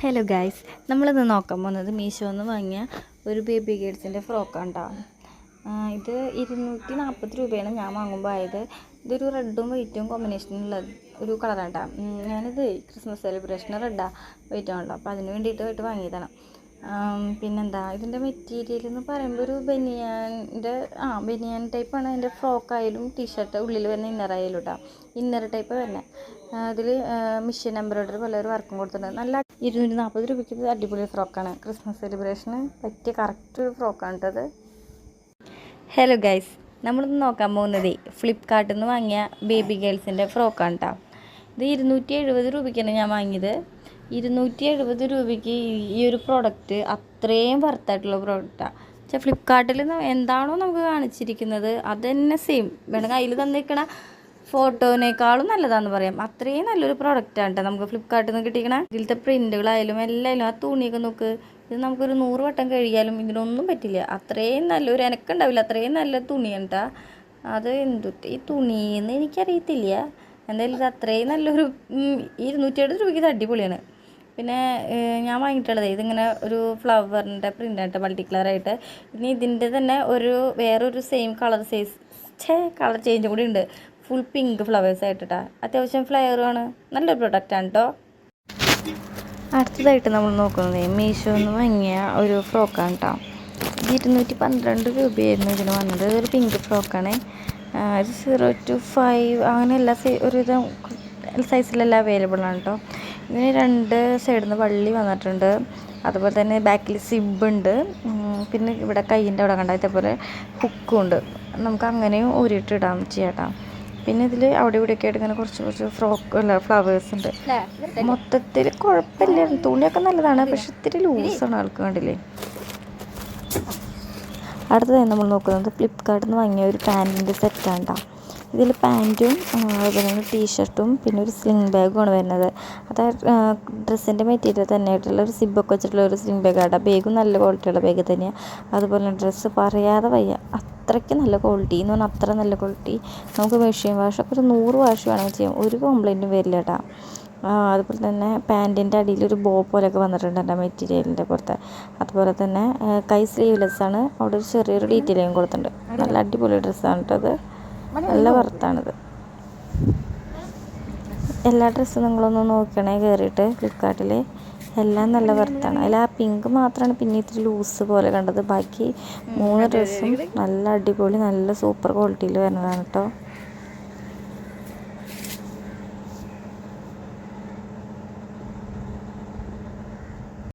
Hello guys, നമ്മളിന്ന് നോക്കാൻ പോകുന്നത് മീഷോന്ന് വാങ്ങിയ ഒരു ബേബി ഗേൾസിൻ്റെ ഫ്രോക്കാണ് കേട്ടോ. ഇത് 240 രൂപയാണ് ഞാൻ വാങ്ങുമ്പോൾ ആയത്. ഇതൊരു റെഡും വൈറ്റും കോമ്പിനേഷനുള്ള ഒരു കളറാണ് കേട്ടോ. ഞാനിത് ക്രിസ്മസ് സെലിബ്രേഷന് റെഡാണ് വൈറ്റാണല്ലോ, അപ്പോൾ അതിന് വേണ്ടിയിട്ട് വാങ്ങിയതാണ്. പിന്നെന്താ ഇതിൻ്റെ മെറ്റീരിയൽ എന്ന് പറയുമ്പോൾ ഒരു ബനിയാൻ ടൈപ്പാണ്. അതിൻ്റെ ഫ്രോക്കായാലും ടീഷർട്ട് ഉള്ളിൽ വരുന്ന ഇന്നറായാലും കേട്ടോ. ഇന്നർ ടൈപ്പ് വരുന്നത് അതിൽ മിഷ്യൻ എംബ്രോയ്ഡറി പോലെ ഒരു വർക്കും കൊടുത്തിട്ടുണ്ട്. നല്ല 240 രൂപയ്ക്ക് ഇത് അടിപൊളി ഫ്രോക്കാണ്. ക്രിസ്മസ് സെലിബ്രേഷന് പറ്റിയ കറക്റ്റ് ഒരു ഫ്രോക്കാണ് കേട്ടത്. ഹലോ ഗൈസ്, നമ്മളിന്ന് നോക്കാൻ പോകുന്നത് ഫ്ലിപ്കാർട്ടിൽ നിന്ന് വാങ്ങിയ ബേബി ഗേൾസിൻ്റെ ഫ്രോക്കാണ് കേട്ടോ. ഇത് 270 രൂപയ്ക്കാണ് ഞാൻ വാങ്ങിയത്. 270 രൂപയ്ക്ക് ഈ ഒരു പ്രോഡക്റ്റ് അത്രയും വർത്തായിട്ടുള്ള പ്രോഡക്റ്റാണ്. പക്ഷേ ഫ്ലിപ്കാർട്ടിൽ എന്താണോ നമുക്ക് കാണിച്ചിരിക്കുന്നത് അത് തന്നെ സെയിം വേണമെങ്കിൽ അതിൽ തന്നിരിക്കണ ഫോട്ടോനേക്കാളും നല്ലതാണെന്ന് പറയാം. അത്രയും നല്ലൊരു പ്രോഡക്റ്റാണ് കേട്ടോ നമുക്ക് ഫ്ലിപ്കാർട്ടിൽ നിന്ന് കിട്ടിയിരിക്കണം. ഇതിലത്തെ പ്രിൻറ്റുകളായാലും എല്ലായാലും ആ തുണിയൊക്കെ നോക്ക്, ഇത് നമുക്കൊരു 100 വട്ടം കഴുകിയാലും ഇതിനൊന്നും പറ്റില്ല. അത്രയും നല്ലൊരു എനക്കുണ്ടാവില്ല, അത്രയും നല്ല തുണിയാണ് കേട്ടോ. അത് ഈ തുണിയെന്ന് എനിക്കറിയത്തില്ല, എന്തായാലും ഇത് അത്രയും നല്ലൊരു 270 രൂപയ്ക്ക് ഇത് അടിപൊളിയാണ്. പിന്നെ ഞാൻ വാങ്ങിയിട്ടുള്ളത് ഇതിങ്ങനെ ഒരു ഫ്ലവറിൻ്റെ പ്രിൻ്റായിട്ട് മൾട്ടി കളറായിട്ട്. ഇനി ഇതിൻ്റെ തന്നെ വേറൊരു സെയിം കളർ കളർ ചേഞ്ചും കൂടി ഉണ്ട്. ഫുൾ പിങ്ക് ഫ്ലവേഴ്സ് ആയിട്ടാ, അത്യാവശ്യം ഫ്ലെയറുമാണ്. നല്ലൊരു പ്രൊഡക്റ്റാണ് കേട്ടോ. അടുത്തതായിട്ട് നമ്മൾ നോക്കുന്നത് മീഷോന്ന് വാങ്ങിയ ഒരു ഫ്രോക്കാണ് കേട്ടോ. 212 രൂപയായിരുന്നു ഇതിന് വന്നത്. ഇതൊരു പിങ്ക് ഫ്രോക്കാണ്. ഇത് 0 to 5 അങ്ങനെ ഒരുവിധം സൈസിലെല്ലാം അവൈലബിൾ ആണ് കേട്ടോ. ഇതിന് 2 സൈഡിൽ നിന്ന് വള്ളി വന്നിട്ടുണ്ട്. അതുപോലെ തന്നെ ബാക്കിൽ സിബുണ്ട്. പിന്നെ ഇവിടെ കൈയിൻ്റെ അവിടെ കണ്ട ഇതേപോലെ ഹുക്കും ഉണ്ട്. നമുക്ക് അങ്ങനെയും ഊരിയിട്ടിടാം ചെയ്യാം. പിന്നെ ഇതിൽ അവിടെ ഇവിടെയൊക്കെ ആയിട്ട് ഇങ്ങനെ കുറച്ച് ഫ്ലവേഴ്സ് ഉണ്ട്. മൊത്തത്തിൽ കുഴപ്പമില്ല, തുണിയൊക്കെ നല്ലതാണ്, പക്ഷെ ഇത്തിരി ലൂസാണ് ആൾക്ക് കണ്ടില്ലേ. അടുത്തതായി നമ്മൾ നോക്കുന്നത് ഫ്ലിപ്കാർട്ടിൽ നിന്ന് വാങ്ങിയ ഒരു പാൻറ്റിൻ്റെ സെറ്റാണ് കേട്ടോ. ഇതിൽ പാൻറ്റും അതുപോലെ തന്നെ ടീഷർട്ടും പിന്നെ ഒരു സ്ലിംഗ് ബാഗുമാണ് വരുന്നത്. അതായത് ഡ്രസ്സിൻ്റെ മെറ്റീരിയൽ തന്നെയായിട്ടുള്ള ഒരു സിബൊക്കെ വെച്ചിട്ടുള്ള ഒരു സ്ലിംഗ് ബാഗാണ്. ബാഗും നല്ല ക്വാളിറ്റിയുള്ള ബാഗ് തന്നെയാണ്. അതുപോലെ ഡ്രസ്സ് പറയാതെ വയ്യ, അത്രയ്ക്ക് നല്ല ക്വാളിറ്റി എന്ന് പറഞ്ഞാൽ അത്ര നല്ല ക്വാളിറ്റി. നമുക്ക് മെഷീൻ വാഷൊക്കെ ഒരു 100 വാഷ് വേണമെങ്കിൽ ചെയ്യാം, ഒരു കംപ്ലൈൻറ്റും വരില്ല കേട്ടോ. അതുപോലെ തന്നെ പാൻറ്റിൻ്റെ അടിയിൽ ഒരു ബോ പോലെയൊക്കെ വന്നിട്ടുണ്ട് എൻ്റെ മെറ്റീരിയലിൻ്റെ പുറത്ത്. അതുപോലെ തന്നെ കൈ സ്ലീവ്ലെസ് ആണ്, അവിടെ ഒരു ചെറിയൊരു ഡീറ്റെയിലിങ് കൊടുത്തിട്ടുണ്ട്. നല്ല അടിപൊളി ഡ്രസ്സാണ് കേട്ടത്, നല്ല വർത്താണിത്. എല്ലാ ഡ്രസ്സും നിങ്ങളൊന്ന് നോക്കണേ കയറിയിട്ട് ഫ്ലിപ്കാർട്ടിൽ, എല്ലാം നല്ല വർത്താണ്. അതിൽ ആ പിങ്ക് മാത്രമാണ് പിന്നെ ഇത്തിരി ലൂസ് പോലെ കണ്ടത്. ബാക്കി 3 ഡ്രസ്സും നല്ല അടിപൊളി നല്ല സൂപ്പർ ക്വാളിറ്റിയിൽ വരുന്നതാണ് കേട്ടോ.